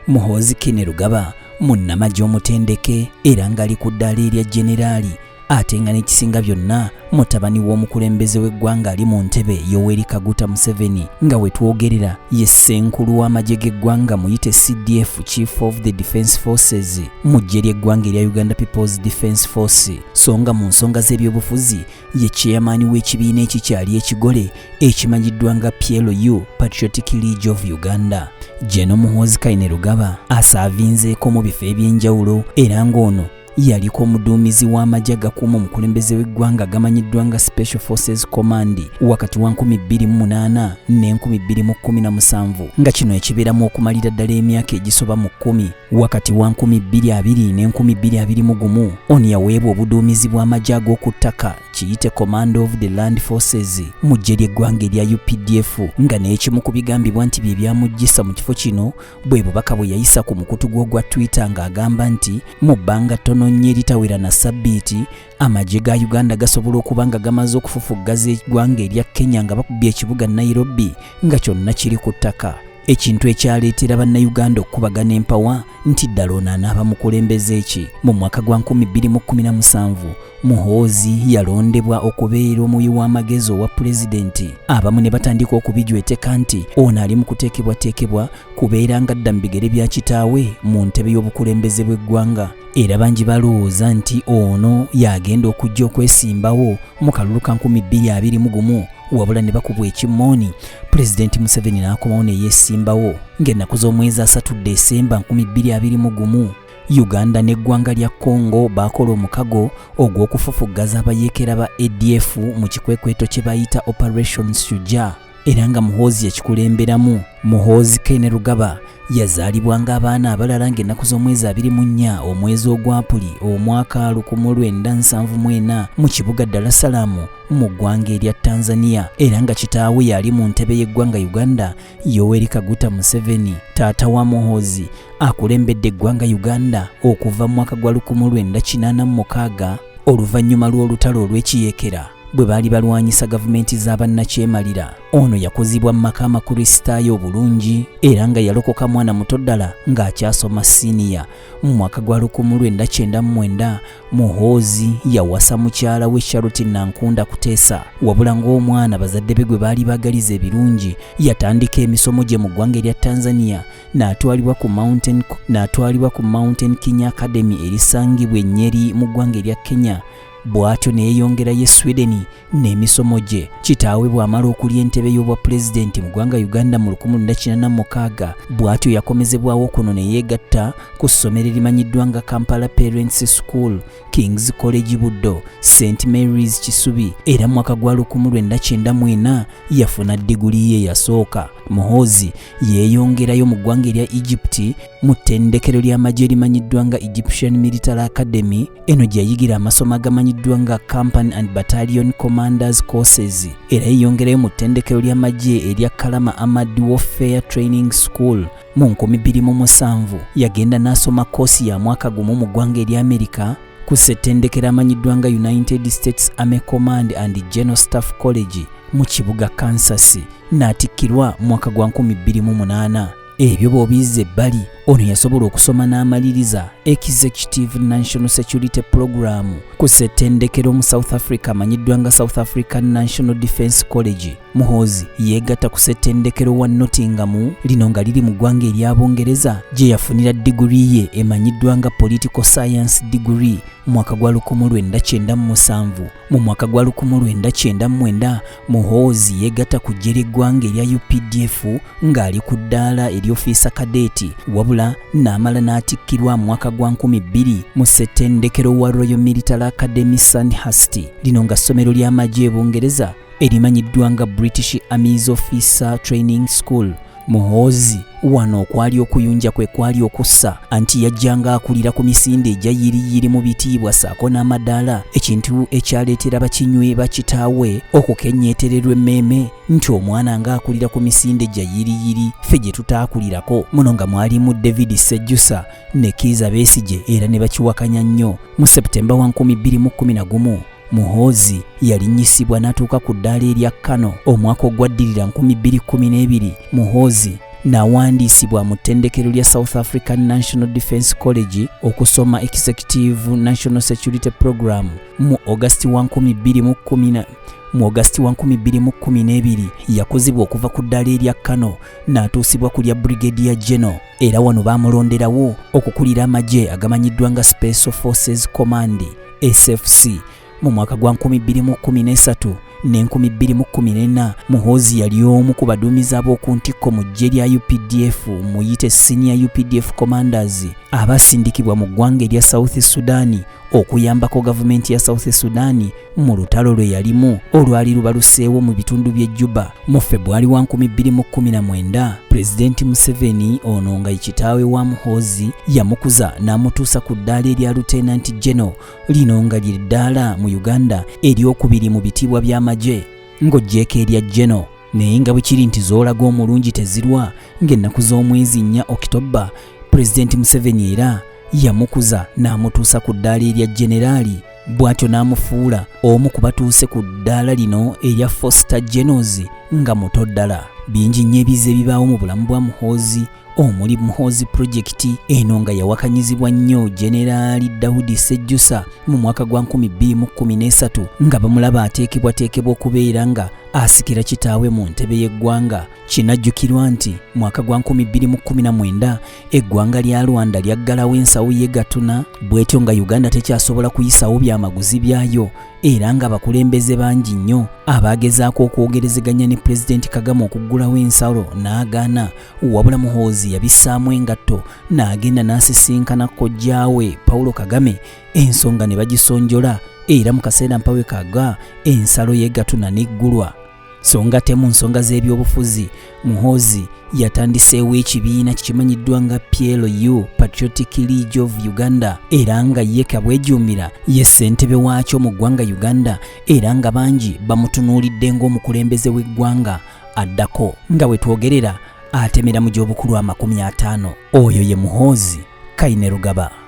Muhoozi Kene Rugaba munnamagye omutendeke era ng'ali ku ddaala erya jeneraali ate nga n'ekisinga byonna mutabani w'omukulembeze w'eggwanga ali mu ntebe Yoweri Kaguta Museveni nga we twogerera ye ssenkulu w'amagye g'eggwanga muyite CDF Chief of the Defence Forces mu ggye ly'eggwanga erya Uganda People's Defence Force so nga mu nsonga z'ebyobufuzi ye chairman w'ekibiina ekikyali ekigole ekimanyiddwa nga PLU Patriotic League of Uganda. Jeno Muhoozi Kene Rugaba asaavinzeeko mu bifo eby'enjawulo era ng'ono yaliko omuduumizi w'amagye agakuuma omukulembeze w'eggwanga gamanyiddwa nga Special Forces Command wakati wa 2008 ne 2017 nga kino ekibeeramu okumalira ddala emyaka egisoba mu 10 wakati wa 2020 ne 2021 ono yaweebwa obuduumizi bw'amagye ag'oku ttaka kiyite Command of the Land Forces mu ggye ly'eggwanga erya UPDF nga n'ekimu ku bigambibwa nti bye byamuggyisa mu kifo kino bwe bubaka bwe yayisa ku mukutu gwo gwa Twitter ng'agamba nti mu bbanga ttono nnyo eritawera na sabbiiti amagye ga Uganda gasobola okuba nga gamaze okufufuggaza eggwanga erya Kenya nga bakubye ekibuga Nairobi nga kyonna kiri ku ttaka. Ekintu ekyaleetera bannayuganda okubagana empawa nti ddala ono anaaba mukulembeze ki. Mu mwaka gwa 2017 Muhoozi yalondebwa okubeera omuwi w'amagezi owa pulezidenti. Abamu ne batandika okubijweteka nti ono ali mu kuteekebwateekebwa kubeera nga adda mu bigere bya kitaawe mu ntebe y'obukulembeze bw'eggwanga. Era bangi balowooza nti ono yagenda okujja okwesimbawo mu kalulu ka 2021 wabula ne bakubwa ekimmooni Pulezidenti Museveni n'akomawo ne yeesimbawo ng'ennaku z'omwezi 3 Desemba 2021 Uganda n'eggwanga lya Congo bakola omukago ogw'okufufuggaza abayeekera ba ADF mu kikwekweto kye bayita Operation Shujaa era nga Muhoozi yakikulemberamu. Muhoozi Kene Rugaba yazaalibwa ng'abaana abalala ng'ennaku z'omwezi 24 omwezi ogwapuli omwaka 1974 mu kibuga Dar es Salaam mu ggwanga erya Tanzania era nga kitaawe yali mu ntebe y'eggwanga Uganda Yoweri Kaguta Museveni. Taata wa Muhoozi akulembedde eggwanga Uganda okuva mu mwaka gwa 1986 oluvannyuma lw'olutalo olw'ekiyeekera bwe baali balwanyisa gavumenti z'abannakyemalira. Ono yakuzibwa mu maka amakristaayo obulungi era nga yalokoka mwana muto ddala ng'akyasoma siniya. Mu mwaka gwa 1999 Muhoozi yawasa mukyala we Charlotte Nankunda Kuteesa wabula ng'omwana bazadde be gwe baali baagaliza ebirungi yatandika emisomo gye mu ggwanga erya Tanzania n'atwalibwa ku Mountain Kenya Academy erisangibwa e Nyeri mu ggwanga erya Kenya. Bw'atyo neeyongerayo e Sweden n'emisomo gye. Kitaawe bw'amala okulya entebe y'obwa pulezidenti mu ggwanga Uganda mu 1986 bw'atyo yakomezebwawo kuno ne yeegatta ku ssomero erimanyiddwa nga Kampala Parents School, King's College Buddo, St Mary's Kisubi era mu mwaka gwa 1994 yafuna diguli ye yasooka. Muhoozi yeeyongerayo mu ggwanga erya Egypt mu ttendekero ly'amagye erimanyiddwa nga Egyptian Military Academy. Eno gye yayigira amasomo agamanyiddwa nga Company and Battalion Commanders Courses era yeeyongerayo mu ttendekero ly'amagye erya Kalama Armored Warfare Training School. Mu 2007 yagenda n'asoma koosi ya mwaka gumu mu ggwanga erya Amerika ku ssettendekero amanyiddwa nga United States Army Command and General Staff College mu kibuga Kansas n'atikkirwa mu mwaka gwa 2008. Ebyo bw'obiyiza ebbali ono yasobola okusoma n'amaliriza Executive National Security Program ku ssettendekero mu South Africa amanyiddwa nga South African National Defence College. Muhoozi yeegatta ku ssettendekero wa Nottingham lino nga liri mu ggwanga ery'Abongereza gye yafunira diguli ye emanyiddwa nga Political Science degree mu mwaka gwa 1997. Mu mwaka gwa 1999 Muhoozi yeegatta ku ggye ly'eggwanga erya UPDF ng'ali ku ddaala ery'ofiisa kadeeti wabula n'amala n'atikkirwa mu mwaka gwa 2000 mu ssettendekero wa Royal Military Academy Sandhurst lino nga ssomero ly'amagye Bungereza erimanyiddwa nga British Army's Officer Training School. Muhoozi wano okwali okuyunja kwe kwali okussa anti yajjanga akulira ku misinde egya yiriyiri mu bitiibwa saako n'amadaala, ekintu ekyaleetera bakinywe bakitaawe okukenyeetererwa emmeeme nti omwana nga akulira ku misinde gya yiriyiri ffe gye tutaakulirako. Muno nga mwalimu David Sejjusa ne Kizza Besigye era ne bakiwakanya nnyo. Mu Septemba wa 2011 Muhoozi yalinnyisibwa n'atuuka ku ddaala erya Kano omwaka ogwaddirira 2012. Muhoozi n'awandiisibwa mu ttendekero lya South African National Defence College okusoma Executive National Security Program mu August 2012 yakuzibwa okuva ku ddaala erya Kano n'atuusibwa ku lya Brigadier General, era wano baamulonderawo okukulira amagye agamanyiddwa nga Special Forces Command SFC. Mu mwaka gwa 2013 ne 2014 Muhoozi yali omu ku baduumizi ab'oku ntikko mu ggye lya UPDF muyite Senior UPDF Commanders abasindikibwa mu ggwanga erya South Sudan okuyambako gavumenti ya South Sudan mu lutalo lwe yalimu olwali lubaluseewo mu bitundu by'e Juba. Mu February wa 2019 Pulezidenti Museveni ono nga kitaawe wa Muhoozi yamukuza n'amutuusa ku ddaala erya Lieutenant General, lino nga lye ddaala mu Uganda eryokubiri mu bitiibwa by'amagye ng'oggyeko erya General. Naye nga bwe kiri nti zoolaga omulungi tezirwa, ng'ennaku z'omwezi 4 October Pulezidenti Museveni era yamukuza n'amutuusa ku ddaala erya Generali, bw'atyo n'amufuula omu ku batuuse ku ddaala lino erya 4 Star Generals nga muto ddala. Bingi nnyo ebiza ebibaawo mu bulamu bwa Muhoozi, omuli Muhoozi Project eno nga yawakanyizibwa nnyo Generali Daudi Sejjusa mu mwaka gwa 2013 nga bamulaba ateekebwateekebwa okubeera nga asikira kitaawe mu ntebe y'eggwanga. Kinajjukirwa nti mwaka gwa 2019 eggwanga lya Rwanda lyaggalawo ensawo y'e Gatuna, bw'etyo nga Uganda tekyasobola kuyisawo byamaguzi byayo, era nga bakulembeze bangi nnyo abaagezaako okwogerezeganya ne Pulezidenti Kagame okuggulawo ensalo n'agaana, wabula Muhoozi yabissaamu engatto n'agenda n'asisinkana kojjaawe Paulo Kagame, ensonga ne bagisonjola, era mu kaseera mpawe kaga ensalo y'e Gatuna n'eggulwa. So nga temu nsonga z'ebyobufuzi, Muhoozi yatandiseewo ekibiina kimanyiddwa nga PLU, Patriotic League of Uganda, era nga ye kabwejjuumira ye ssentebe waakyo mu ggwanga Uganda, era nga bangi bamutunuulidde ng'omukulembeze w'eggwanga addako. Nga bwe twogerera atemera mu gy'obukulu 50. Oyo ye Muhoozi Kainerugaba.